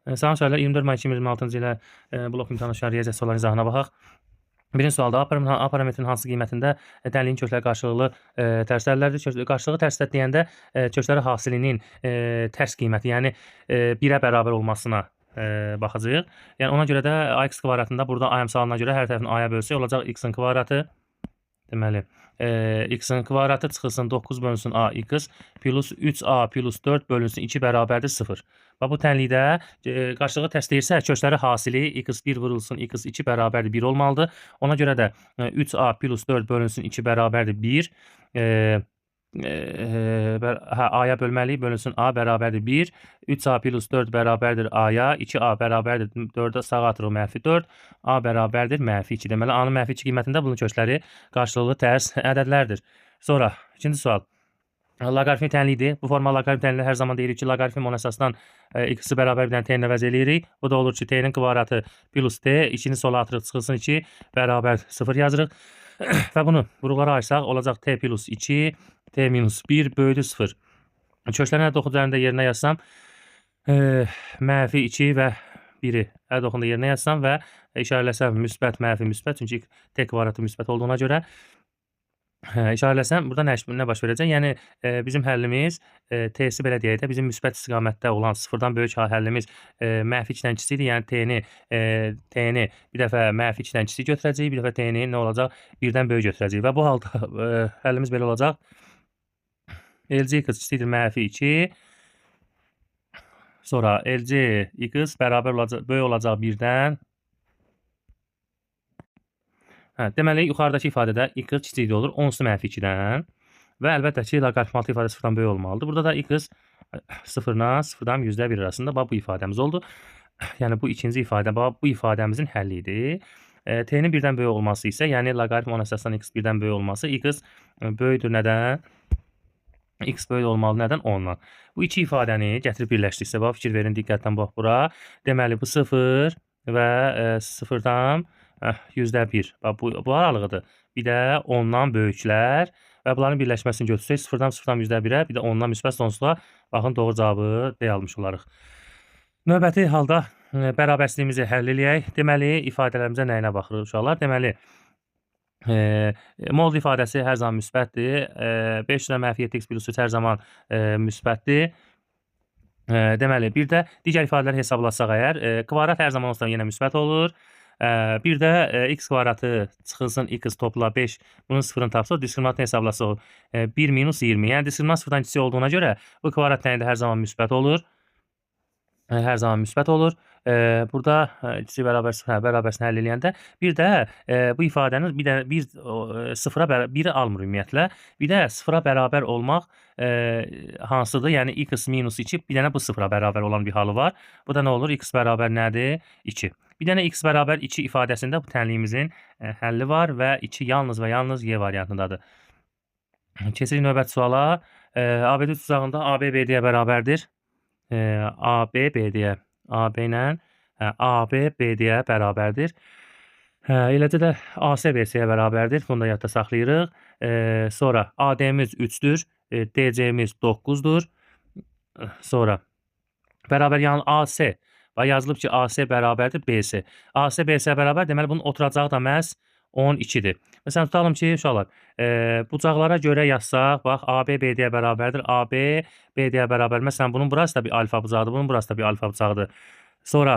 Salam şəhərlər 24 may 2026-cı ilə blok imtahanı şəhər riyaziyyat suallarının izahına baxaq. Birinci sualda A parametrin hansı qiymətində dənliyin kökləri qarşılıqlı tərslərdir? Qarşılıqlı tərslər deyəndə kökləri hasilinin tərs qiyməti, yəni 1-ə bərabər olmasına baxacağıq. Yəni ona görə də AX kvadratında burada A əmsalına görə hər tərəfini A-ya bölsək olacaq X-in kvadratı. Deməli, X-in kvadratı çıxılsın 9 bölünsün AX plus 3A plus 4 bölünsün 2 bərabərdir 0. Və bu tənlikdə qarşılıqlı tərs deyirsə, kökləri hasili X1 vurulsun X2 bərabərdir 1 olmalıdır. Ona görə də 3A plus 4 bölünsün 2 bərabərdir 1. A-ya bölməliyik, bölünsün A bərabərdir 1. 3A plus 4 bərabərdir A-ya, 2A bərabərdir 4-ə sağa atırıq mənfi 4. A bərabərdir mənfi 2. Deməli, A-nın mənfi 2 qiymətində bunun kökləri qarşılıqlı tərs ədədlərdir. Sonra, ikinci sual. Loqaritmik tənlikdir. Bu forma loqaritm tənliyi hər zaman deyirik ki, loqaritm ona əsasdan x-i bərabər bir dənə t-nə əvəz eləyirik. Bu da olur ki, t-nin kvadratı plus t, 2-ni sola atırıq, çıxılsın 2, bərabər 0 yazırıq. Və bunu vuruqlara ayırsaq, olacaq t plus 2, t minus 1 böyüdür 0. Köklərin hər doxu üzərində yerinə yazsam, mənfi 2 və 1-i hər doxunda yerinə yazsam və işarələsəm müsbət, mənfi, müsbət, çünki t kvadratı müsbət olduğuna görə işarələsəm, burada nə baş verəcək? Yəni, bizim həllimiz, t-si belə deyək də, bizim müsbət istiqamətdə olan 0-dan böyük həllimiz mənfi 2-dən kiçikdir. Yəni, t-ni bir dəfə mənfi 2-dən kiçik götürəcəyik, bir dəfə t-ni nə olacaq? 1-dən böyük götürəcəyik. Və bu halda həllimiz belə olacaq. LC x kiçikdir mənfi 2. Sonra LC x bərabər olacaq, böyük olacaq 1-dən. Deməli, yuxarıdakı ifadədə x kiçikdir olur, onsuz mənfi 2-dən və əlbəttə ki, loqaritm altı ifadə 0-dan böyük olmalıdır. Burada da x 0-dan %1 arasında bu ifadəmiz oldu. Yəni, bu ikinci ifadə, bu ifadəmizin həllidir. T-nin 1-dən böyük olması isə, yəni loqaritm ona əsasdan x 1-dən böyük olması, x böyüdür nədən? X böyük olmalı nədən? 10-dan. Bu iki ifadəni gətirib birləşdirsə, fikir verin, diqqətdən bax bura. Deməli, bu 0 və 0-dan %1. Bu aralığıdır. Bir də 10-dan böyüklər və bunların birləşməsini götürsək 0-dan %1-ə, bir də 10-dan müsbət sonsuzluğa, baxın, doğru cavabı D almış olarıq. Növbəti halda bərabərsizliyimizi həll eləyək. Deməli, ifadələrimizə nəyinə baxırıq uşaqlar? Deməli, mod ifadəsi hər zaman müsbətdir. 5 mənfi 7x plus 3 hər zaman müsbətdir. Deməli, bir də digər ifadələri hesablasaq əgər, kvadrat hər zaman olsa yenə müsbət olur. Bir də x kvadratı çıxılsın x topla 5, bunun 0-ını tapsaq, diskriminantını hesablasaq 1 minus 20. Yəni, diskriminant 0-dan kiçik olduğuna görə bu kvadrat tənlikdə hər zaman müsbət olur. Hər zaman müsbət olur. Burada kiçik bərabərsini həll eləyəndə bir də bu ifadənin bir sıfıra 1-i almır ümumiyyətlə. Bir də sıfıra bərabər olmaq hansıdır? Yəni x minus 2, bir dənə bu sıfıra bərabər olan bir halı var. Bu da nə olur? X bərabər nədir? 2. Bir dənə x bərabər 2 ifadəsində bu tənliyimizin həlli var və 2 yalnız və yalnız Y variantındadır. Keçirik növbəti suala. ABD tuzağında AB BD-yə bərabərdir. AB BD-yə, AB ilə AB BD-yə bərabərdir. Eləcə də AC BC-yə bərabərdir. Bunu da yadda saxlayırıq. Sonra AD-miz 3-dür, DC-miz 9-dur. Sonra bərabər yəni AC və yazılıb ki, AC bərabərdir BC. AC BC bərabər, deməli bunun oturacağı da məhz 12-dir. Məsələn, tutalım ki, uşaqlar, bucaqlara görə yazsaq, bax, AB BD-yə bərabərdir, AB BD-yə bərabər. Məsələn, bunun burası da bir alfa bucağıdır, bunun burası da bir alfa bucağıdır. Sonra,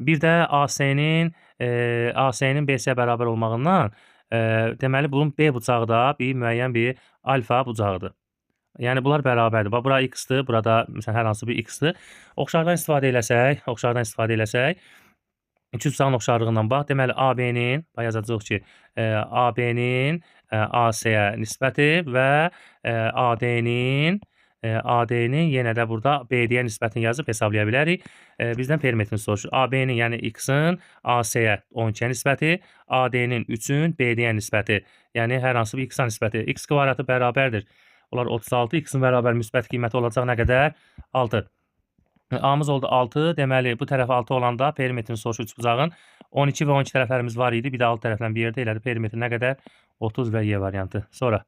bir də AC-nin BC-yə bərabər olmağından, deməli, bunun B bucağı da bir müəyyən bir alfa bucağıdır. Yəni, bunlar bərabərdir. Bax, bura x-dır, burada, məsələn, hər hansı bir x-dır. Oxşardan istifadə eləsək, iki bucağın oxşarlığından bax, deməli, AB-nin, yazacaq ki, AB-nin AC-yə nisbəti və AD-nin yenə də burada BD-yə nisbətini yazıb hesablaya bilərik. Bizdən perimetrini soruşur. AB-nin, yəni x-in AC-yə 12-yə nisbəti, AD-nin 3-ün BD-yə nisbəti, yəni hər hansı bir x-a nisbəti. X kvadratı bərabərdir. Onlar 36, x-in bərabər müsbət qiyməti olacaq nə qədər? 6. A-mız oldu 6. Deməli, bu tərəf 6 olanda perimetrini soruşur 3 bucağın. 12 və 12 tərəflərimiz var idi. Bir də 6 tərəfdən bir yerdə elədi. Perimetri nə qədər? 30 və Y variantı. Sonra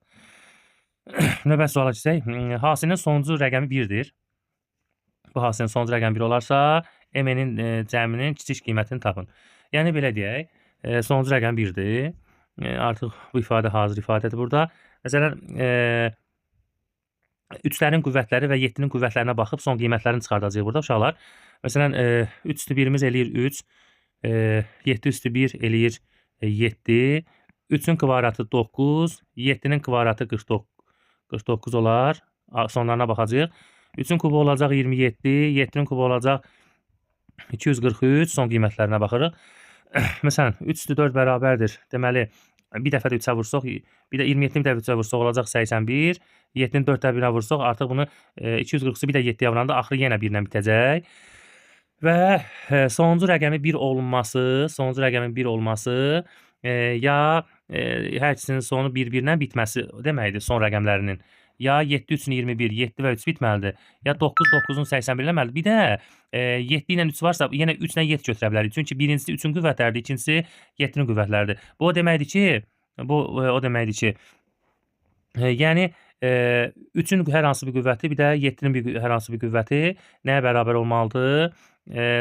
növbəti suala keçək. Hasilinin sonuncu rəqəmi 1-dir. bu hasilin sonuncu rəqəm 1 olarsa, m-nin cəminin kiçik qiymətini tapın. Yəni belə deyək, sonuncu rəqəm 1-dir. Artıq bu ifadə hazır ifadədir burada. Məsələn, 3-lərin qüvvətləri və 7-nin qüvvətlərinə baxıb son qiymətlərini çıxardacağıq burada uşaqlar. Məsələn, 3 üstü 1-imiz eləyir 3, 7 üstü 1 eləyir 7, 3-ün kvadratı 9, 7-nin kvadratı 49 olar. Sonlarına baxacağıq. 3-ün kubu olacaq 27, 7-nin kubu olacaq 243, son qiymətlərinə baxırıq. Məsələn, 3 üstü 4 bərabərdir. Deməli, bir dəfə də 3-ə vursaq, bir də 27-ni bir dəfə 3-ə vursaq olacaq 81. 7-ni 4-də 1-ə vursaq, artıq bunu 243-ü bir də 7-yə vuranda axırı yenə 1-lə bitəcək. Və sonuncu rəqəmi 1 olması, ya hər ikisinin sonu 1-1-lə bitməsi deməkdir son rəqəmlərinin. Ya 7 3-ün 21, 7 və 3 bitməlidir. Ya 9 9-un 81 eləməlidir. Bir də 7 ilə 3 varsa, yenə 3 ilə 7 götürə bilərik. Çünki birincisi 3-ün qüvvətləridir, ikincisi 7-nin qüvvətləridir. Bu o deməkdir ki, yəni 3-ün hər hansı bir qüvvəti, bir də 7-nin hər hansı bir qüvvəti nəyə bərabər olmalıdır?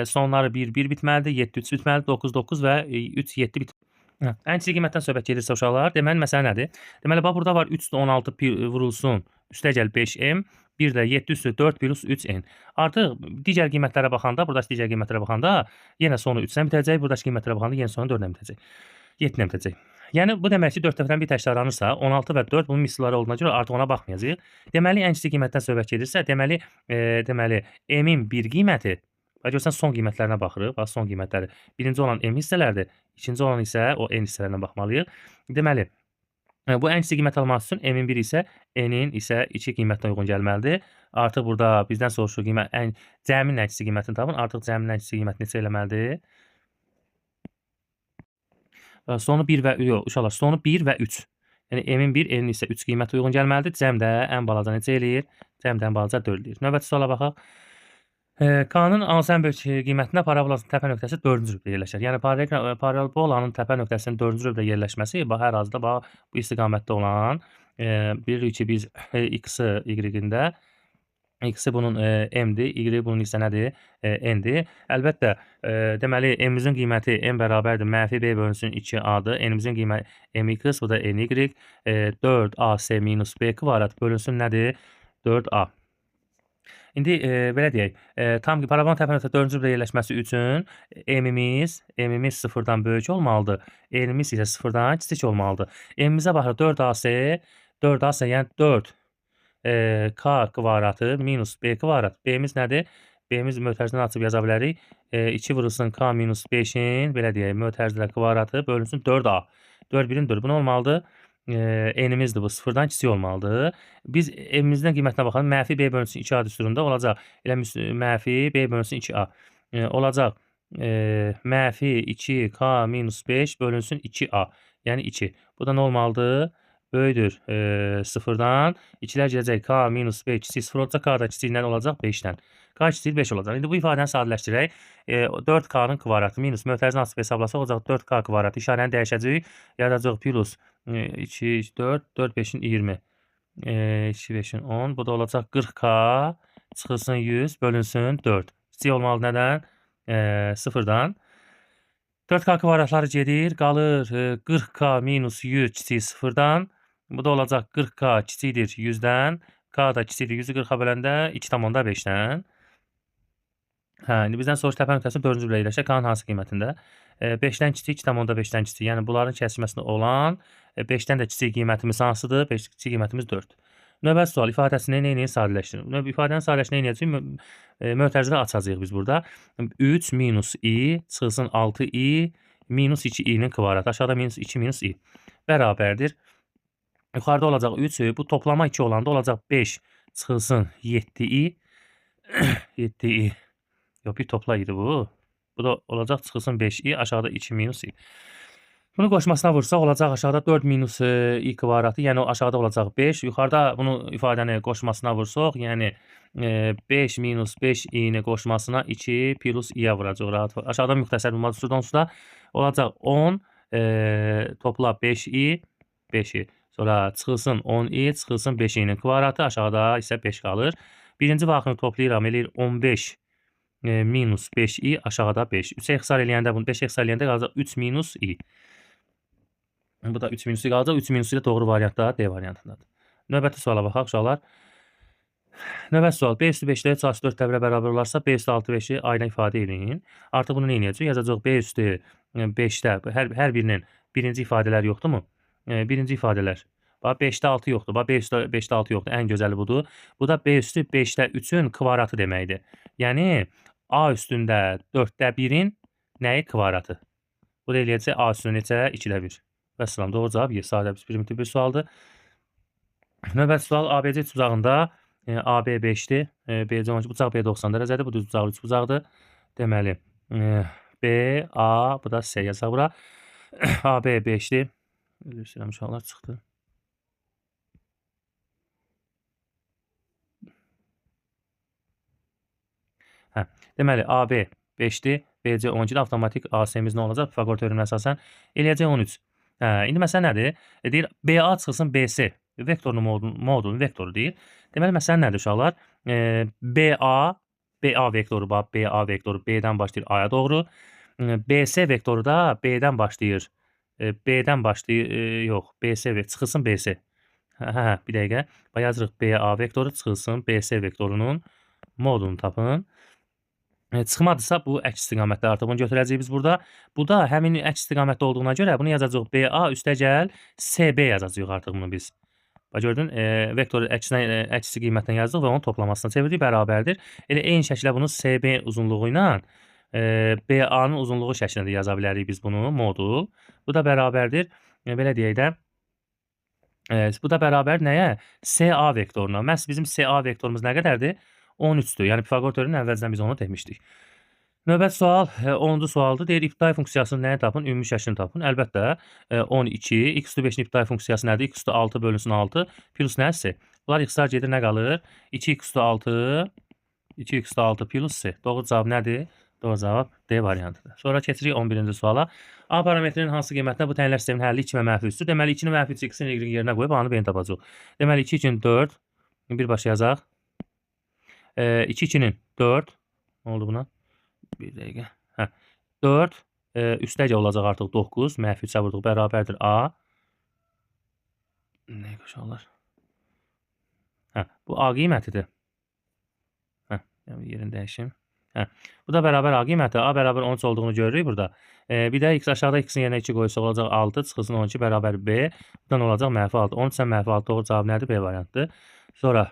Sonları 1 1 bitməlidir, 7 3 bitməlidir, 9 9 və 3 7 bitməlidir. Ən kiçik qiymətdən söhbət gedirsə uşaqlar, deməli məsələ nədir? Deməli bax burada var 3 üstü 16 vurulsun, üstəgəl 5m, bir də 7 üstü 4 plus 3n. Artıq digər qiymətlərə baxanda, buradakı digər qiymətlərə baxanda yenə sonu 3-dən bitəcək, buradakı qiymətlərə baxanda yenə sonu 4-dən bitəcək. 7-dən bitəcək. Yəni bu demək ki, 4 dəfədən bir təkrarlanırsa, 16 və 4 bunun misilləri olduğuna görə artıq ona baxmayacağıq. Deməli ən kiçik qiymətdən söhbət gedirsə, deməli m-in bir qiyməti, və görsən son qiymətlərinə baxırıq. Bax son qiymətləri. Birinci olan m hissələrdir. İkinci olan isə o n hissələrinə baxmalıyıq. Deməli, bu ən kiçik qiymət almaq üçün m-in 1 isə n-in isə 2 qiymətinə uyğun gəlməlidir. Artıq burada bizdən soruşur qiymət cəmin ən kiçik qiymətini tapın. Artıq cəmin ən kiçik qiyməti neçə eləməlidir? Sonu 1 və uşaqlar, sonu 1 və 3. Yəni m-in 1, n-in isə 3 qiymətə uyğun gəlməlidir. Cəm də ən balaca necə eləyir? Cəm də ən balaca 4 eləyir. Növbəti suala baxaq. K-nın hansı ən böyük qiymətində parabolanın təpə nöqtəsi 4-cü rübdə yerləşər. Yəni parabolanın təpə nöqtəsinin 4-cü rübdə yerləşməsi bax hər halda bax bu istiqamətdə olan bilirik ki, biz x-i y-ində x-i bunun m-dir, y bunun isə nədir? N-dir. Əlbəttə, deməli m-imizin qiyməti m bərabərdir mənfi b bölünsün 2a-dır. N-imizin qiyməti mx, bu da ny. 4ac minus b kvadrat bölünsün nədir? 4a. İndi belə deyək, tam ki, parabolun təpə nöqtəsi 4-cü rübdə yerləşməsi üçün m-imiz 0-dan böyük olmalıdır. N-imiz isə 0-dan kiçik olmalıdır. M-imizə baxırıq 4ac, yəni 4 k kvadratı minus b kvadrat. B-imiz nədir? B-imiz mötərizdən açıb yaza bilərik. 2 vurulsun k minus 5-in, belə deyək, mötərizlə kvadratı bölünsün 4a. 4 1-in 4 bu nə olmalıdır? N-imizdir bu, 0-dan kiçik olmalıdır. Biz m-imizdən qiymətinə baxalım. Mənfi b bölünsün 2a düsturunda olacaq. Elə mənfi b bölünsün 2a. Olacaq mənfi 2k minus 5 bölünsün 2a. Yəni 2. Bu da nə olmalıdır? Böyüdür 0-dan. 2-lər gələcək k minus 5 kiçik 0 olacaq. K da kiçikdən olacaq 5-dən. K kiçik 5 olacaq. İndi bu ifadəni sadələşdirək. 4k-nın kvadratı minus mötərizəni açıb hesablasaq olacaq 4k kvadratı. İşarəni dəyişəcəyik. Yaradacaq plus 2, 4, 4, 5-in 20. 2, 5-in 10. Bu da olacaq 40k çıxılsın 100 bölünsün 4. Kiçik olmalı nədən? 0-dan. 4k kvadratları gedir. Qalır 40k minus 100 kiçik 0-dan. Bu da olacaq 40k kiçikdir 100-dən. K da kiçikdir 100-ü 40-a böləndə 2,5-dən. İndi bizdən soruş təpə nöqtəsinin 4-cü rübdə yerləşir. K-nın hansı qiymətində? 5-dən kiçik, 2,5-dən kiçik. Yəni bunların kəsməsində olan 5-dən də kiçik qiymətimiz hansıdır? 5 kiçik qiymətimiz 4-dür. Növbəti sual ifadəsini nə sadələşdirin? İfadənin sadələşdirini nə edəcəyik? Mötərizələri açacağıq biz burada. 3 minus i çıxılsın 6i minus 2i-nin kvadratı. Aşağıda minus 2 minus i bərabərdir. Yuxarıda olacaq 3, bu toplama 2 olanda olacaq 5 çıxılsın 7i. 7i. Yox, bir topla idi bu. Bu da olacaq çıxılsın 5i, aşağıda 2 minus i. Bunu qoşmasına vursaq olacaq aşağıda 4 minus i kvadratı, yəni aşağıda olacaq 5. Yuxarıda bunu ifadəni qoşmasına vursaq, yəni 5 minus 5i-ni qoşmasına 2 plus i-yə vuracaq rahat. Aşağıda müxtəsər bulmalı sudan suda olacaq 10 topla 5i, 5i. Sonra çıxılsın 10i, çıxılsın 5i-nin kvadratı, aşağıda isə 5 qalır. Birinci vaxını toplayıram, eləyir 15 minus 5i aşağıda 5. 3-ə ixtisar eləyəndə bunu 5-ə ixtisar eləyəndə qalacaq 3 minus i. Bu da 3 minus i qalacaq. 3 minus i də doğru variantda D variantındadır. Növbəti suala baxaq uşaqlar. Növbəti sual. B üstü 5-ləri çalış 4 təbirə bərabər olarsa, B üstü 6 5-i ayına ifadə edin. Artıq bunu nə edəcəyik? Yazacaq B üstü 5-də hər birinin birinci ifadələr yoxdurmu? Birinci ifadələr. Bax 5-də 6 yoxdur. Bax B üstü 5-də 6 yoxdur. Ən gözəli budur. Bu da B üstü 5-də 3-ün kvadratı deməkdir. Yəni A üstündə 4-də 1-in nəyi kvadratı? Bu da eləyəcək A üstü neçə? 2-də 1. Vəssalam. Doğru cavab Y. Sadə primitiv bir sualdır. Növbəti sual ABC üçbucağında AB 5-dir. BC 12 bucaq B 90 dərəcədir. Bu düz bucaq 3 bucaqdır. Deməli B, A, bu da C yazaq bura. AB 5-dir. Üzr istəyirəm uşaqlar çıxdı. Deməli AB 5-dir. BC 12-dir. Avtomatik AC-miz nə olacaq? Pifaqor teoreminə əsasən eləyəcək 13. İndi məsələ nədir? Deyir BA çıxılsın BC. Vektorun modulun vektoru deyir. Deməli məsələ nədir uşaqlar? BA vektoru bax, BA vektoru B-dən başlayır A-ya doğru. BC vektoru da B-dən başlayır. Yox, BC çıxılsın BC. Bir dəqiqə. Bax yazırıq BA vektoru çıxılsın BC vektorunun modulunu tapın. Çıxmadırsa bu əks istiqamətdə artıq bunu götürəcəyik biz burada. Bu da həmin əks istiqamətdə olduğuna görə bunu yazacağıq BA üstəgəl CB yazacağıq artıq bunu biz. Bax gördün, vektoru əks qiymətdən yazdıq və onun toplamasına çevirdik, bərabərdir. Elə eyni şəkildə bunu CB uzunluğu ilə BA-nın uzunluğu şəklində yaza bilərik biz bunu, modul. Bu da bərabərdir, belə deyək də, bu da bərabər nəyə? CA vektoruna. Məhz bizim CA vektorumuz nə qədərdir? 13-dür. Yəni Pifaqor teoreminin əvvəlcədən biz onu demişdik. Növbəti sual 10-cu sualdır. Deyir ibtidai funksiyasının nəyi tapın? Ümumi şəklini tapın. Əlbəttə 12 x üstü 5-in ibtidai funksiyası nədir? X üstü 6 bölünsün 6 plus nəsə? Bunlar ixtisar gedir, nə qalır? 2x üstü 6 plus c. Doğru cavab nədir? Doğru cavab D variantıdır. Sonra keçirik 11-ci suala. A parametrinin hansı qiymətinə bu tənlər sisteminin həlli 2 və mənfi 3-dür? Deməli 2-nin mənfi 3 x-in y-in yerinə qoyub A-nı B-ni tapacaq. Deməli 2 2-nin 4 birbaşa yazaq. 2 2-nin 4 nə oldu buna? Bir dəqiqə. 4 üstəcə olacaq artıq 9. Mənfi 3-ə vurduq. Bərabərdir A. Nə qoşarlar? Bu A qiymətidir. Yəni yerini dəyişim. Bu da bərabər A qiyməti. A bərabər 13 olduğunu görürük burada. Bir də x aşağıda x-in yerinə 2 qoysa olacaq 6. Çıxılsın 12 bərabər B. Buradan olacaq mənfi 6. 13 sən mənfi 6. Doğru cavab nədir? B variantıdır. Sonra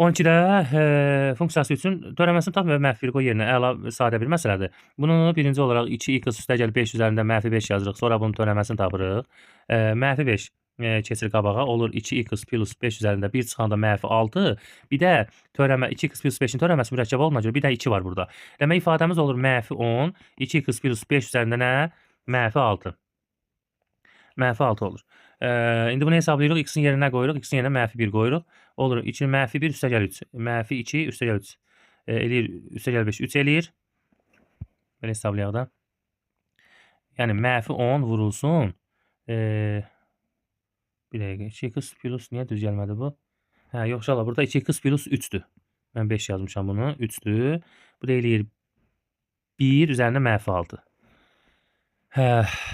12-də funksiyası üçün törəməsini tap və mənfi 1 qoy yerinə. Əla sadə bir məsələdir. Bunu birinci olaraq 2x üstəgəl 5 üzərində mənfi 5 yazırıq. Sonra bunun törəməsini tapırıq. Mənfi 5 keçir qabağa. Olur 2x plus 5 üzərində 1 çıxanda mənfi 6. Bir də törəmə 2x plus 5-in törəməsi mürəkkəb olduğuna görə bir də 2 var burada. Demək ifadəmiz olur mənfi 10. 2x plus 5 üzərində nə? Mənfi 6. Mənfi 6 olur. İndi bunu hesablayırıq. X-in yerinə qoyuruq. X-in yerinə mənfi 1 qoyuruq. Olur 2 mənfi 1 üstəgəl 3. Mənfi 2 üstəgəl 3. Eləyir üstəgəl 5 3 eləyir. Belə hesablayaq da. Yəni mənfi 10 vurulsun. Bir dəqiqə. 2x plus niyə düz gəlmədi bu? Yox uşaqlar, burada 2x plus 3-dür. Mən 5 yazmışam bunu. 3-dür. Bu da eləyir 1 üzərində mənfi 6.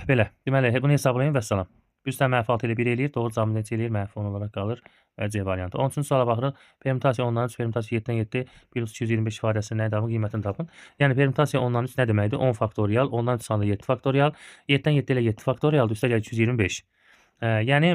Belə. Deməli, bunu hesablayın və salam. 1 üstə mənfi 6 ilə 1 eləyir. Doğru cavab necə eləyir? Mənfi 10 olaraq qalır. Və C variantı. 13-cü suala baxırıq. Permutasiya 10-dan 3, permutasiya 7-dən 7 plus 225 ifadəsinin nəyi tapın? Qiymətini tapın. Yəni permutasiya 10-dan 3 nə deməkdir? 10 faktorial. 10-dan 3 sanda 7 faktorial. 7-dən 7 ilə 7 faktorialdır. Üstəgəl 225. Yəni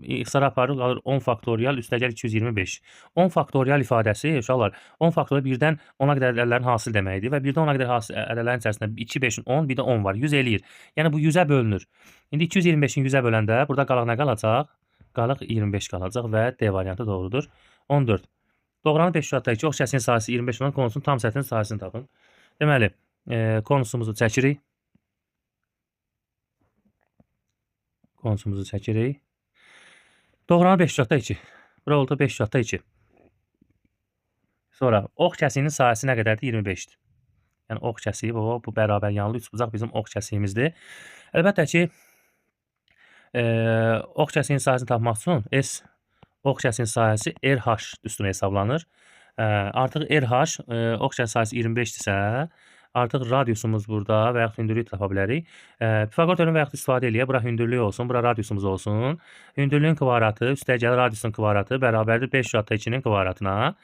ixtisara aparırıq, qalır 10 faktorial üstəgəl 225. 10 faktorial ifadəsi, uşaqlar, 10 faktorial 1-dən 10-a qədər ədədlərin hasil deməkdir və 1-dən 10-a qədər ədədlərin içərisində 2, 5-in 10, bir də 10 var. 100 eləyir. Yəni bu 100-ə bölünür. İndi 225-in 100-ə böləndə burada qalıq nə qalacaq? Qalıq 25 qalacaq və D variantı doğrudur. 14. Doğranın 5 şüatdakı ox kəsiyin sahəsi 25 olan konusun tam səthinin sahəsini tapın. Deməli, konusumuzu çəkirik. Konusumuzu çəkirik. Doğranın 5 şüatda 2. Bura oldu 5 şüatda 2. Sonra ox kəsiyinin sahəsi nə qədərdir? 25-dir. Yəni ox kəsiyi bu bərabər yanlı 3 bucaq bizim ox kəsiyimizdir. Əlbəttə ki, ox kəsiyinin sahəsini tapmaq üçün S ox kəsrin sahəsi RH düsturu hesablanır. Artıq RH ox kəsrin sahəsi 25-dirsə, artıq radiusumuz burada və yaxud hündürlük tapa bilərik. Pifaqor teoremi və yaxud istifadə eləyə. Bura hündürlük olsun, bura radiusumuz olsun. Hündürlüyün kvadratı üstəgəl radiusun kvadratı bərabərdir 5/2-nin kvadratına.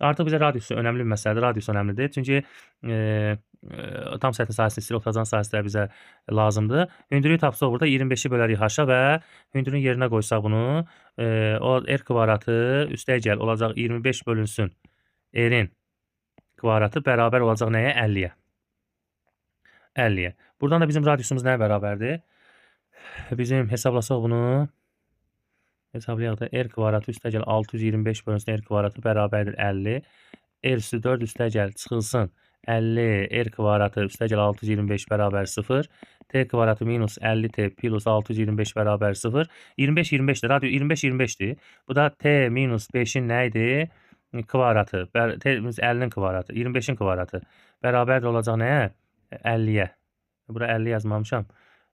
Artıq bizə radiusu önəmli bir məsələdir. Radius önəmlidir. Çünki tam səthin sahəsini istəyir, oturacağın sahəsi də bizə lazımdır. Hündürlüyü tapsaq burada 25-i bölərik h-a və hündürlüyün yerinə qoysaq bunu, o r kvadratı üstəgəl olacaq 25 bölünsün r-in kvadratı bərabər olacaq nəyə? 50-yə. 50-yə. Buradan da bizim radiusumuz nəyə bərabərdir? Bizim hesablasaq bunu, hesablayaq da r kvadratı üstəgəl 625 bölünsün r kvadratı bərabərdir 50. R üstü 4 üstəgəl çıxılsın 50 r kvadratı üstəgəl 625 bərabər 0. T kvadratı minus 50t plus 625 bərabər 0. 25 25-dir. Radio 25 25-dir. Bu da t minus 5-in nə idi? Kvadratı. T minus 50-nin kvadratı. 25-in kvadratı. Bərabərdir olacaq nəyə? 50-yə. Bura 50 yazmamışam.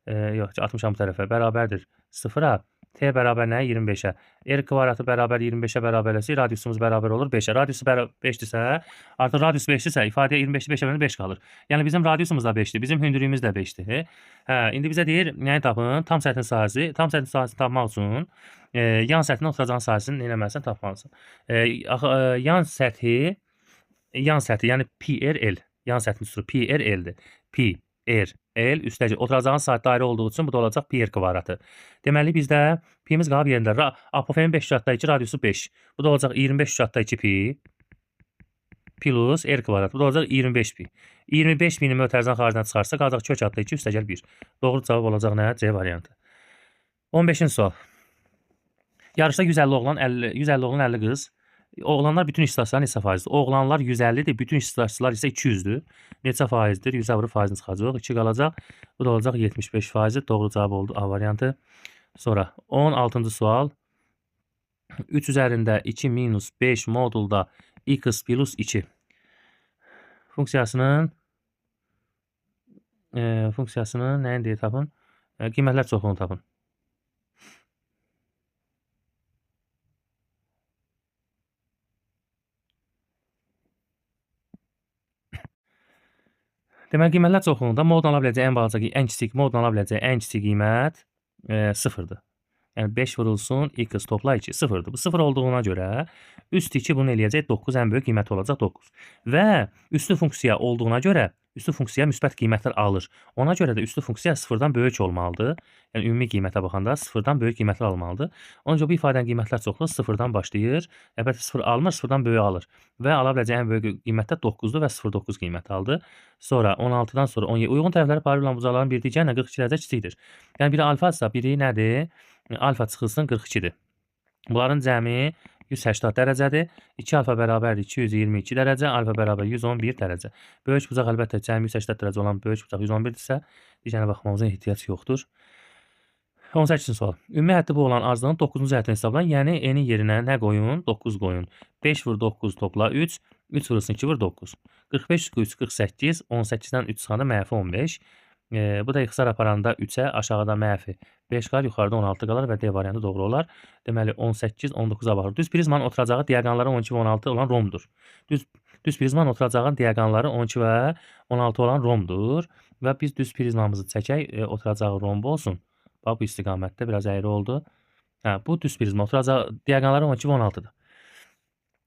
Yox, 60-am bu tərəfə. Bərabərdir 0-a. T bərabər nəyə? 25-ə. R kvadratı bərabər 25-ə bərabərləsi, radiusumuz bərabər olur 5-ə. Radiusu 5-dirsə, artıq radius 5-dirsə, ifadəyə 25-i 5-ə bölünür 5 qalır. Yəni bizim radiusumuz da 5-dir, bizim hündürlüyümüz də 5-dir. İndi bizə deyir, nəyi tapın? Tam səthin sahəsi. Tam səthin sahəsini tapmaq üçün yan səthinə oturacağın sahəsini nə eləməlisən? Tapmalısın. Yan səthi, yəni PRL. Yan səthin üstü PRL-dir. PRL üstəgəl oturacağın saat dairə olduğu üçün bu da olacaq pi r kvadratı. Deməli bizdə pimiz qalıb yerində. Apofenin 5/2 radiusu 5. Bu da olacaq 25/2 pi plus r kvadratı. Bu da olacaq 25 pi. 25 pini mötərizənin xaricdən çıxarsa qalacaq kök adda 2 üstəgəl 1. Doğru cavab olacaq nə? C variantı. 15-ci sual. Yarışda 150 oğlan 50 qız. Oğlanlar bütün iştirakçıların neçə faizdir? Oğlanlar 150-dir, bütün iştirakçılar isə 200-dür. Neçə faizdir? 100-ə vurub faizini çıxacaq. 2 qalacaq. Bu da olacaq 75 faizi. Doğru cavab oldu A variantı. Sonra 16-cı sual. 3 üzərində 2 minus 5 modulda x plus 2 funksiyasının nəyin deyə tapın? Qiymətlər çoxluğunu tapın. Deməli, qiymətlər çoxluğunda moddan ala biləcəyi ən kiçik, moddan ala biləcəyi ən kiçik qiymət 0-dır. Yəni 5 vurulsun, x topla 2, 0-dır. Bu 0 olduğuna görə üst 2 bunu eləyəcək 9, ən böyük qiyməti olacaq 9. Və üstü funksiya olduğuna görə üstü funksiya müsbət qiymətlər alır. Ona görə də üstü funksiya 0-dan böyük olmalıdır. Yəni ümumi qiymətə baxanda 0-dan böyük qiymətlər almalıdır. Ona görə bu ifadənin qiymətlər çoxluğu 0-dan başlayır. Əlbəttə 0 almır, 0-dan böyük alır. Və ala biləcəyi ən böyük qiymət də 9-dur və 0,9 qiyməti aldı. Sonra 16-dan sonra 17. Uyğun tərəfləri paralel bucaqların bir digərinə 42 dərəcə kiçikdir. Yəni biri alfa-dırsa, biri nədir? Alfa çıxılsın 42-dir. Bunların cəmi 180 dərəcədir. 2 alfa bərabərdir 222 dərəcə, alfa bərabər 111 dərəcə. Böyük bucaq əlbəttə cəmi 180 dərəcə olan böyük bucaq 111-dirsə, digərinə baxmamıza ehtiyac yoxdur. 18-ci sual. Ümumi həddi bu olan arzlığın 9-cu həddini hesablayın. Yəni n-in yerinə nə qoyun? 9 qoyun. 5 vur 9 topla 3. 3 vurulsun 2 vur 9. 45 3 48. 18-dən 3 çıxanda mənfi 15. Bu da ixtisar aparanda 3-ə, aşağıda mənfi 5 qalar, yuxarıda 16 qalar və D variantı doğru olar. Deməli 18, 19-a baxır. Düz prizmanın oturacağı diaqonları 12 və 16 olan romdur. Düz prizmanın oturacağı diaqonları 12 və 16 olan romdur. Və biz düz prizmamızı çəkək, oturacağı romb olsun. Bax, bu istiqamətdə biraz əyri oldu. Bu düz prizma oturacağı diaqonları 12 və 16-dır.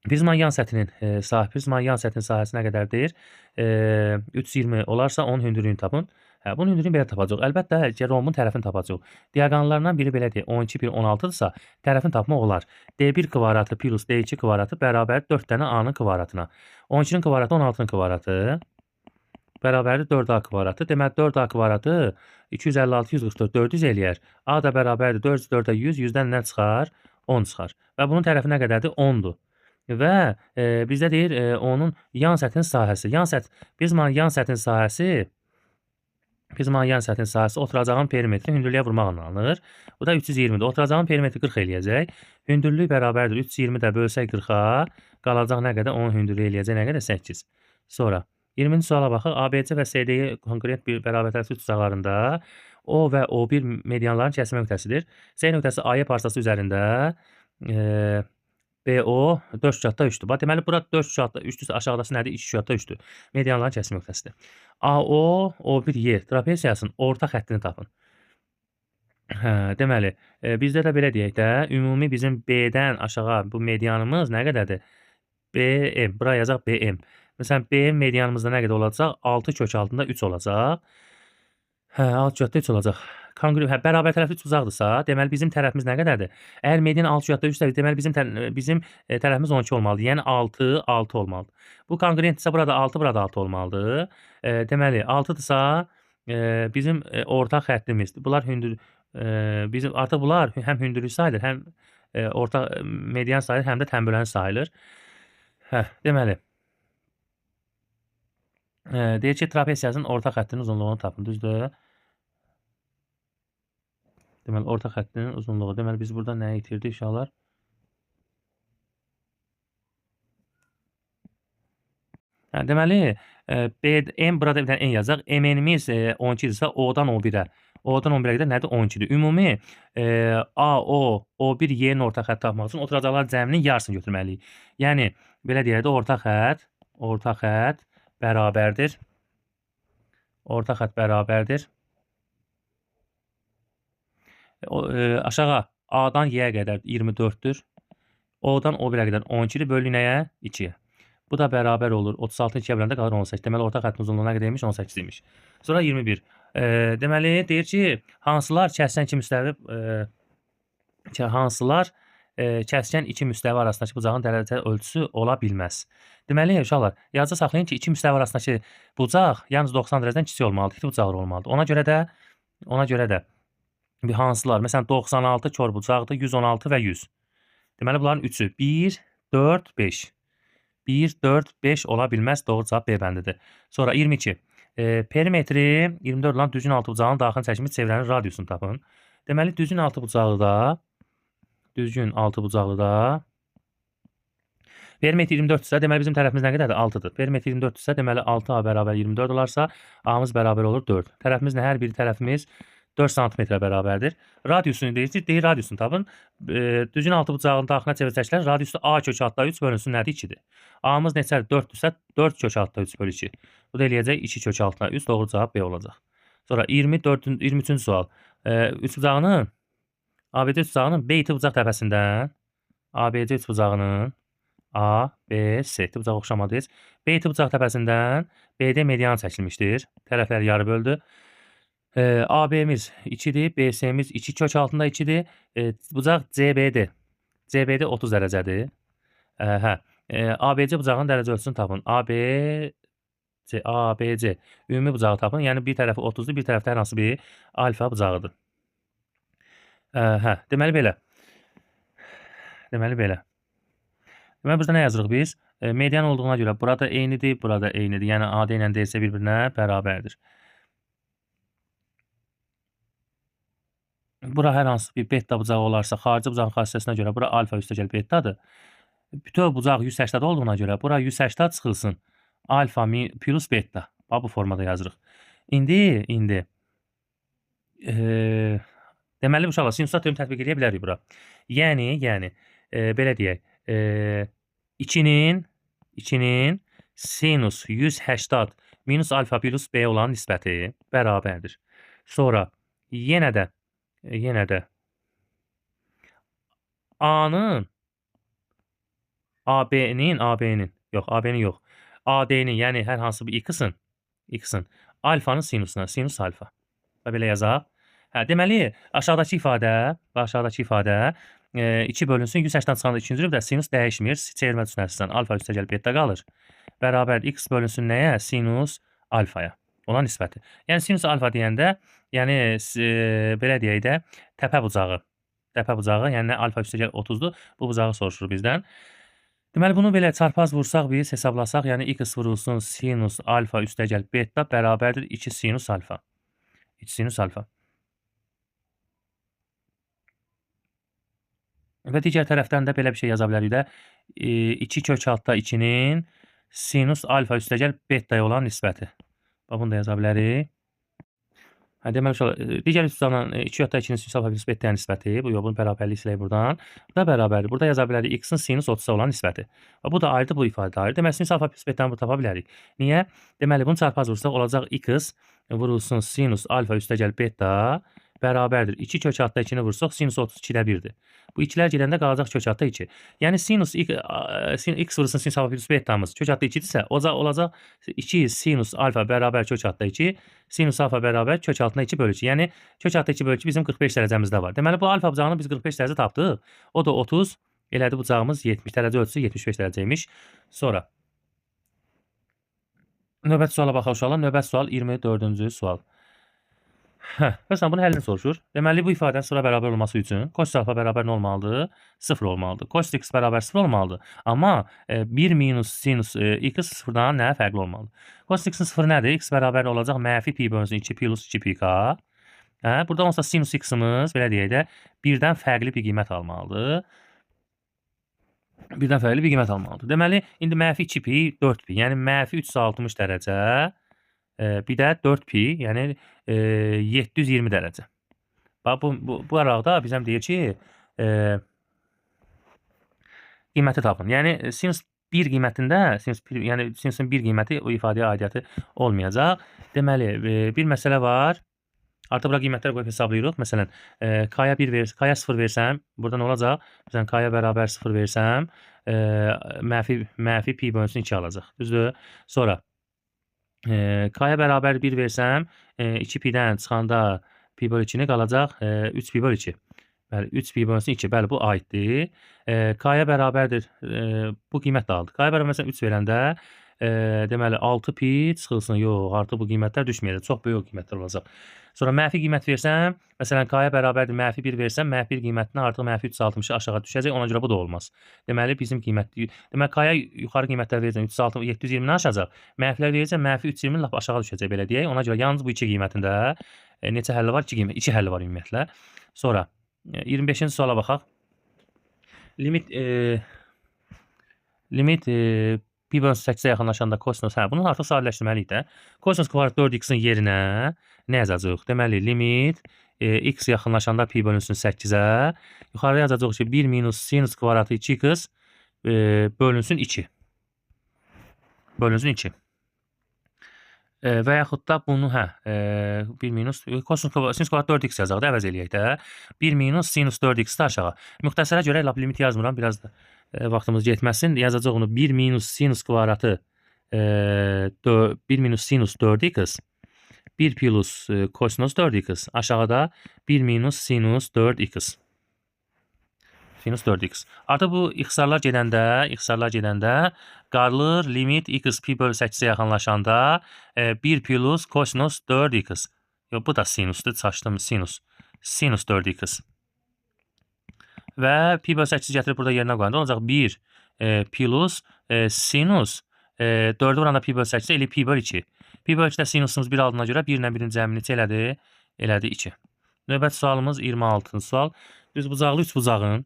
Prizmanın yan səthinin sahəsi nə qədərdir? 320 olarsa onun hündürlüyünü tapın. Bunun hündürlüyünü belə tapacaq. Əlbəttə, rombun tərəfini tapacaq. Diaqonlarından biri belədir. 12 1 16-dırsa, tərəfini tapmaq olar. D1 kvadratı plus D2 kvadratı bərabər 4 dənə A-nın kvadratına. 12-nin kvadratı 16-nın kvadratı bərabərdir 4A kvadratı. Deməli 4A kvadratı 256 144 400 eləyər. A da bərabərdir 400 4-ə 100, 100-dən nə çıxar? 10 çıxar. Və bunun tərəfi nə qədərdir? 10-dur. Və bizdə deyir onun yan səthinin sahəsi. Prizmanın yan səthinin sahəsi oturacağın perimetri hündürlüyə vurmaqla alınır. Bu da 320-dir. Oturacağın perimetri 40 eləyəcək. Hündürlük bərabərdir 320 də bölsək 40-a qalacaq nə qədər? Onun hündürlüyü eləyəcək nə qədər? 8. Sonra 20-ci suala baxaq. ABC və CD-yi konkret bir bərabərtərsi tutacaqlarında O və O1 medianların kəsmə nöqtəsidir. C nöqtəsi AY parçası üzərində BO 4/3-dür. Bax, deməli, bura 4/3-dürsə, aşağıdakı nədir? 2/3-dür. Medianların kəsim nöqtəsidir. AO, O1Y trapesiyasının orta xəttini tapın. Hə, deməli, bizdə də belə deyək də, ümumi bizim B-dən aşağı bu medianımız nə qədərdir? BM, bura yazaq BM. Məsələn, BM medianımızda nə qədər olacaq? 6 kök altında 3 olacaq. Hə, 6/3 olacaq. Bərabər tərəfli uzaqdırsa, deməli bizim tərəfimiz nə qədərdir? Əgər median 6/3-dür, deməli bizim tərəfimiz 12 olmalıdır. Yəni 6, 6 olmalıdır. Bu konqruentdirsə burada 6, burada 6 olmalıdır. Deməli 6-dırsa, bizim orta xəttimiz. Bunlar bizim artıq bunlar həm hündürlük sayılır, həm orta median sayılır, həm də tənbölən sayılır. Hə, deməli, deyək ki, trapesiyasının orta xəttinin uzunluğunu tapın, düzdür? Deməli, orta xəttinin uzunluğu. Deməli, biz burada nəyi itirdik uşaqlar? Deməli, M burada bir dənə N yazacaq. MN-imiz 12-dirsə, O-dan O1-ə. O-dan 11-ə qədər nədir? 12-dir. Ümumi AO, O1, Y-nin orta xətti tapmaq üçün oturacaqlar cəminin yarısını götürməliyik. Yəni, belə deyək də, orta xətt bərabərdir. Orta xətt bərabərdir. Aşağı A-dan Y-yə qədər 24-dür. O-dan O1-ə qədər 12-dir. Bölünür nəyə? 2-yə. Bu da bərabər olur. 36-nı 2-yə böləndə qalır 18. Deməli, orta xəttin uzunluğu nə qədərmiş? 18 imiş. Sonra 21. Deməli, deyir ki, hansılar kəssən iki müstəvi arasındakı bucağın dərəcə ölçüsü ola bilməz. Deməli, uşaqlar, yadda saxlayın ki, iki müstəvi arasındakı bucaq yalnız 90 dərəcədən kiçik olmalıdır. İki bucaqlar olmalıdır. Ona görə də bir hansılar, məsələn, 96 kör bucaqdır, 116 və 100. Deməli, bunların üçü 1, 4, 5. 1, 4, 5 ola bilməz. Doğru cavab B bəndidir. Sonra 22. Perimetri 24 olan düzgün altı bucağının daxil çəkimi çevrənin radiusunu tapın. Deməli, düzgün altı bucaqlıda perimetri 24-dürsə, deməli bizim tərəfimiz nə qədərdir? 6-dır. Perimetri 24-dürsə, deməli 6A bərabər 24 olarsa, A-mız bərabər olur 4. Tərəfimiz nə? Hər bir tərəfimiz 4 sm bərabərdir. Radiusunu deyir, radiusunu tapın. Düzgün altı bucağının daxilinə çevrəcəklər. Radiusu A kök altda 3 bölünsün nədir? 2-dir. A-mız neçədir? 4-dürsə 4 kök altda 3 bölü 2. Bu da eləyəcək 2 kök altda 3. Doğru cavab B olacaq. Sonra 23-cü sual. ABC bucağının B iti bucaq təpəsindən ABC bucağının A, B, C iti bucaq oxşamadıyız. B iti bucaq təpəsindən BD median çəkilmişdir. Tərəfləri yarı böldü. AB-miz 2-dir, BC-miz 2 kök altında 2-dir. Bucaq CBD. CBD 30 dərəcədir. ABC bucağının dərəcə ölçüsünü tapın. ABC ümumi bucağı tapın. Yəni bir tərəfi 30-dur, bir tərəfdə hər hansı bir alfa bucağıdır. Deməli belə. Deməli, burada nə yazırıq biz? Median olduğuna görə burada eynidir, burada eynidir. Yəni, AD ilə DC bir-birinə bərabərdir. Bura hər hansı bir beta bucağı olarsa, xarici bucağın xassəsinə görə bura alfa üstəgəl betadır. Bütöv bucaq 180 olduğuna görə bura 180 çıxılsın. Alfa plus beta. Bu formada yazırıq. İndi deməli, uşaqlar, sinuslar teoremi tətbiq edə bilərik bura. Yəni, belə deyək, 2-nin sinus 180 minus alfa plus B olan nisbəti bərabərdir. Sonra, yenə də A-nın AB-nin yox. AD-nin, yəni hər hansı bir X-in alfanın sinusuna, sinus alfa. Belə yazaq. Deməli, aşağıdakı ifadə 2 bölünsün, 180 çıxanda 2-ci rübdə sinus dəyişmir. Çevirmə düşünəsindən alfa üstəgəl beta qalır. Bərabər X bölünsün nəyə? Sinus alfaya olan nisbəti. Yəni, sinus alfa deyəndə, yəni, belə deyək də, təpə bucağı, yəni alfa üstəgəl 30-dur. Bu bucağı soruşur bizdən. Deməli, bunu belə çarpaz vursaq biz, hesablasaq, yəni X vurulsun sinus alfa üstəgəl beta bərabərdir 2 sinus alfa. 2 sinus alfa. Və digər tərəfdən də belə bir şey yaza bilərik də. 2 kök altda 2-nin sinus alfa üstəgəl betaya olan nisbəti. Bunu da yaza bilərik. Deməli uşaqlar, digər üsullarla 2/2-nin sinus alfa plus beta nisbəti, bu bunun bərabərliyi silək buradan. Bu da bərabərdir. Burada yaza bilərik x-in sinus 30-a olan nisbəti. Bu da ayrıdır, bu ifadə də ayrıdır. Deməli sinus alfa plus betanı tapa bilərik. Niyə? Deməli bunu çarpaz vursaq olacaq x vurulsun sinus alfa üstəgəl beta bərabərdir. 2 kök altda 2-ni vursaq sinus 32-də 1-dir. Bu 2-lər gedəndə qalacaq kök altda 2. Yəni sinus x vurulsun sinus alfa plus betamız kök altda 2-dirsə, olacaq 2 sinus alfa bərabər kök altda 2, sinus alfa bərabər kök altına 2 bölü 2. Yəni kök altda 2 bölü 2 bizim 45 dərəcəmizdə var. Deməli bu alfa bucağını biz 45 dərəcə tapdıq. O da 30, elədi bucağımız 70 dərəcə ölçüsü 75 dərəcəymiş. Sonra növbəti suala baxaq uşaqlar. Növbəti sual 24-cü sual. Məsələn, bunun həllini soruşur. Deməli, bu ifadənin sıra bərabər olması üçün cos alfa bərabər nə olmalıdır? 0 olmalıdır. Cos x bərabər 0 olmalıdır. Amma 1 minus sinus x sıfırdan nə fərqli olmalıdır? Cos x-in 0 nədir? X bərabər olacaq mənfi pi bölünsün 2 plus 2 pi k. Burada olsa sinus x-imiz, belə deyək də, birdən fərqli bir qiymət almalıdır. Birdən fərqli bir qiymət almalıdır. Deməli, indi mənfi 2 pi 4 pi. Yəni, mənfi 360 dərəcə. Bir də 4 pi, yəni 720 dərəcə. Bax, bu araqda bizəm deyir ki, qiyməti tapın. Yəni, sinus 1 qiymətində, yəni sinusun 1 qiyməti o ifadəyə aidiyyəti olmayacaq. Deməli, bir məsələ var. Artıq bura qiymətləri qoyub hesablayırıq. Məsələn, k-ya 0 versəm, burada nə olacaq? Məsələn, k-ya bərabər 0 versəm, mənfi pi bölünsün 2 alacaq. Düzdür? Sonra, k-ya bərabər 1 versəm, 2 pi-dən çıxanda pi bölü 2-ni qalacaq 3 pi bölü 2. Bəli, 3 pi bölünsün 2. Bəli, bu aiddir. K-ya bərabərdir. Bu qiymət də aldı. K-ya bərabər məsələn 3 verəndə, deməli 6 pi çıxılsın. Yox, artıq bu qiymətlər düşməyəcək. Çox böyük qiymətlər olacaq. Sonra mənfi qiymət versəm, məsələn k-ya bərabərdir mənfi 1 versəm, mənfi 1 qiymətindən artıq mənfi 360 aşağı düşəcək. Ona görə bu da olmaz. Deməli bizim qiymətli, deməli k-ya yuxarı qiymətlər verəcəm 720-dən aşacaq. Mənfilər verəcəm mənfi 320 lap aşağı düşəcək belə deyək. Ona görə yalnız bu iki qiymətində neçə həlli var? 2 həlli var ümumiyyətlə. Sonra 25-ci suala baxaq. Limit pi bölünsün 8-ə yaxınlaşanda kosinus, bunu artıq sadələşdirməliyik də. Kosinus kvadrat 4x-in yerinə nə yazacaq? Deməli, limit x yaxınlaşanda pi bölünsün 8-ə. Yuxarıda yazacaq ki, 1 minus sinus kvadratı 2x bölünsün 2. Bölünsün 2. Və yaxud da bunu, 1 minus sinus kvadrat 4x yazaq da, əvəz eləyək də. 1 minus sinus 4x də aşağı. Müxtəsərə görə limit yazmıram, biraz da vaxtımız getməsin. Yazacaq onu 1 minus sinus kvadratı 1 minus sinus 4x 1 plus kosinus 4x aşağıda 1 minus sinus 4x. Sinus 4x. Artıq bu ixtisarlar gedəndə qalır limit x pi bölü 8-ə yaxınlaşanda 1 plus kosinus 4x. Yox, bu da sinusdur, çaşdım, sinus 4x. Və pi bölü 8 gətirib burada yerinə qoyanda olacaq 1 plus sinus 4-ü vuranda pi bölü 8 elə pi bölü 2. Pi bölü 2-də sinusumuz 1 aldığına görə 1 ilə 1-in cəmi neçə elədi? Elədi 2. Növbəti sualımız 26-cı sual. Düzbucaqlı üçbucağın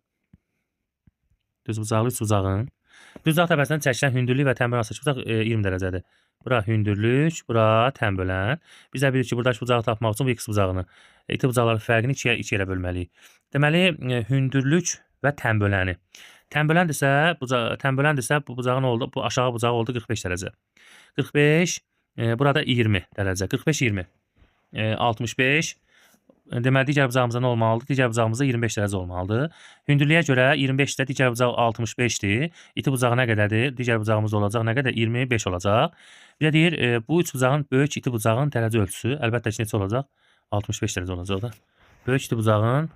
düzbucaq təpəsindən çəkilən hündürlük və tənbölən arasındakı bucaq 20 dərəcədir. Bura hündürlük, bura tənbölən. Biz də bilirik ki, buradakı bucağı tapmaq üçün bu x bucağını, iti bucaqların fərqini 2 yerə bölməliyik. Deməli, hündürlük və tənböləni. Tənböləndirsə, bu bucağı nə oldu? Bu aşağı bucağı oldu 45 dərəcə. 45, burada 20 dərəcə. 45, 20. 65. Deməli, digər bucağımızda nə olmalıdır? Digər bucağımızda 25 dərəcə olmalıdır. Hündürlüyə görə 25-də digər bucaq 65-dir. İti bucağı nə qədərdir? Digər bucağımız olacaq nə qədər? 25 olacaq. Bir də deyir, bu üç bucağın böyük iti bucağın dərəcə ölçüsü. Əlbəttə ki, neçə olacaq? 65 dərəcə olacaq da. Böyük iti bucağın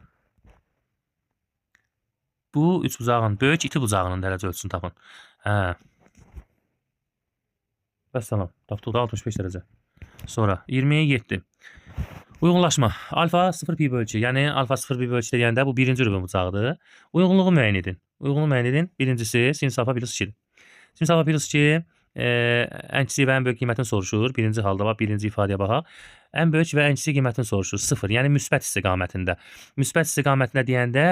böyük iti bucağının dərəcə ölçüsünü tapın. Bəs tamam. Tapdıq da 65 dərəcə. Sonra 27. Uyğunlaşma. Alfa 0 pi bölü 2. Yəni alfa 0 pi bölü 2 deyəndə bu birinci rübun bucağıdır. Uyğunluğu müəyyən edin. Birincisi sinus alfa plus 2-dir. Sinus alfa plus 2 ən kiçik və ən böyük qiymətini soruşur. Birinci halda bax, birinci ifadəyə baxaq. Ən böyük və ən kiçik qiymətini soruşur. 0. Yəni müsbət istiqamətində. Müsbət istiqamətində deyəndə,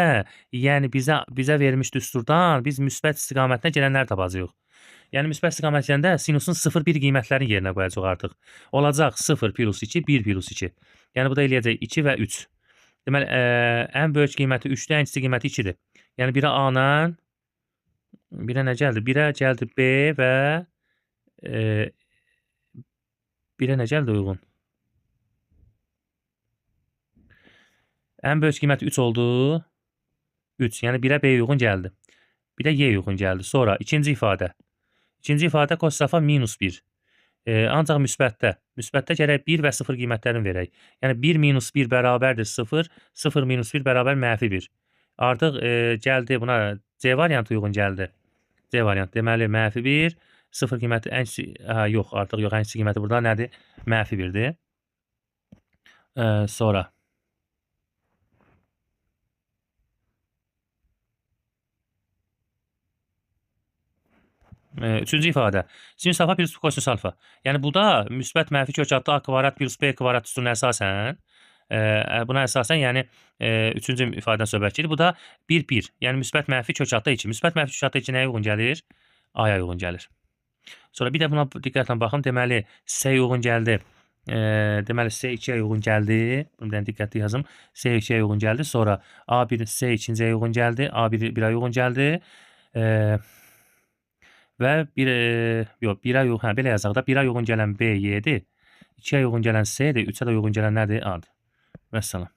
yəni bizə verilmiş düsturdan biz müsbət istiqamətinə gələnləri tapacağıq. Yəni müsbət istiqamət gedəndə sinusun 0-1 qiymətlərini yerinə qoyacaq artıq. Olacaq 0 plus 2, 1 plus 2. Yəni bu da eləyəcək 2 və 3. Deməli, ən böyük qiyməti 3-dür, ən kiçik qiyməti 2-dir. Yəni 1-ə A-dan, 1-ə nə gəldi? 1-ə gəldi B və 1-ə nə gəldi uyğun? Ən böyük qiyməti 3 oldu. 3. Yəni 1-ə B uyğun gəldi. Bir də Y uyğun gəldi. Sonra ikinci ifadə. İkinci ifadə cos alfa minus 1. Ancaq müsbətdə gərək 1 və 0 qiymətlərini verək. Yəni 1 minus 1 bərabərdir 0, 0 minus 1 bərabər mənfi 1. Artıq gəldi buna C variantı uyğun gəldi. C variantı deməli mənfi 1, 0 qiyməti ən kiçik, yox, artıq yox, ən kiçik qiyməti burada nədir? Mənfi 1-dir. Sonra üçüncü ifadə. Sinüs alfa plus kosinüs alfa. Yəni burada müsbət mənfi kök adlı A kvadrat plus B kvadrat üstünə əsasən, buna əsasən, yəni üçüncü ifadədən söhbət gedir. Bu da 1-1. Yəni müsbət mənfi kök adlı 2. Müsbət mənfi kök adlı 2 nəyə uyğun gəlir? A-ya uyğun gəlir. Sonra bir də buna diqqətlə baxın. Deməli C uyğun gəldi. Deməli C 2-yə uyğun gəldi. Bundan diqqətli yazım. C 2-yə uyğun gəldi. Sonra A1 C 2-yə uyğun gəldi. A1 1-ə uyğun gəldi. Və 1-ə uyğun, belə yazaq da, 1-ə uyğun gələn B Y-dir, 2-ə uyğun gələn C-dir, 3-ə də uyğun gələn nədir? A-dır. Vəssalam.